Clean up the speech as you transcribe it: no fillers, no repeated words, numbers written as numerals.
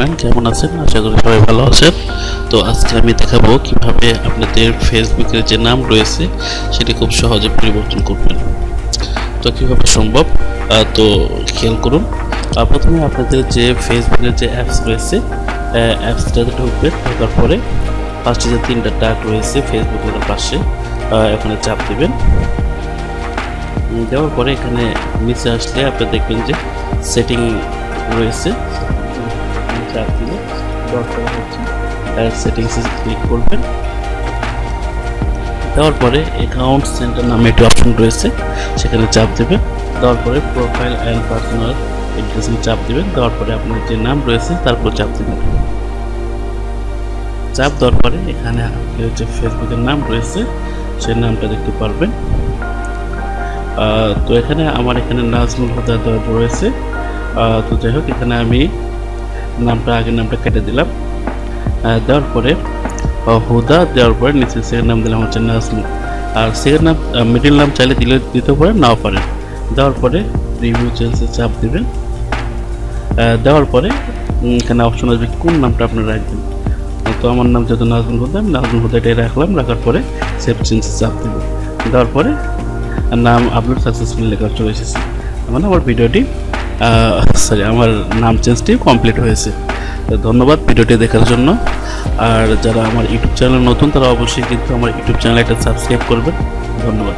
Friend, কেমন আছেন? আশা করি সবাই ভালো আছেন। তো আজকে আমি দেখাবো কিভাবে আপনাদের ফেসবুকের যে নাম রয়েছে সেটি খুব সহজে পরিবর্তন করবেন। তো কিভাবে সম্ভব, তো খেয়াল করুন। প্রথমে আপনাদের যে ফেসবুকের যে অ্যাপস রয়েছে, অ্যাপসটাতে ঢুকবেন। ঢোকার পরে ফার্স্টে যে তিনটা ডাক রয়েছে ফেসবুকের পাশে, এখানে চাপ দেবেন। দেওয়ার পরে এখানে নিচে আসলে আপনি দেখবেন যে সেটিং রয়েছে, চাপ দিলে দরকার হচ্ছে সেটিংসে ক্লিক করবেন। দেওয়ার পরে অ্যাকাউন্ট সেন্টার নামে একটি অপশন রয়েছে, সেখানে চাপ দেবেন। দেওয়ার পরে প্রোফাইল অ্যান্ড পার্সোনাল ডিটেইলসে চাপ দেবেন। দেওয়ার পরে আপনার যে নাম রয়েছে তারপর চাপ দেবেন। চাপ দেওয়ার পরে এখানে আপনার যে ফেসবুকের নাম রয়েছে সেই নামটা দেখতে পারবেন। তো এখানে আমার এখানে নাজমুল হুদা দেওয়া রয়েছে। তো যাই হোক, এখানে আমি আগের নামটা কেটে দিলাম। দেওয়ার পরে হুদা দেওয়ার পরে নিচে সেকেন্ড নাম দিলাম হচ্ছে নাজমুল। আর সেকেন্ড নাম মিডিল নাম চাইলে দিতে পারেন, নাও পারেন। দেওয়ার পরে রিভিউ চেঞ্জে চাপ দেবেন। দেওয়ার পরে এখানে অপশন আসবে কোন নামটা আপনি রাখবেন। তো আমার নাম যেহেতু নাজমুল হুদা, আমি নাজমুল হুদা এটাই রাখলাম। রাখার পরে সেভ চেঞ্জে চাপ দেবেন। দেওয়ার পরে নাম আপলোড সাকসেসফুল লেখা চলে এসেছে, মানে আমার ভিডিওটি আমার নাম চেঞ্জটি কমপ্লিট হয়েছে। ধন্যবাদ ভিডিওটি দেখার জন্য। আর যারা আমার ইউটিউব চ্যানেল নতুন, তারা অবশ্যই কিন্তু আমার ইউটিউব চ্যানেল একটা সাবস্ক্রাইব করবেন। ধন্যবাদ।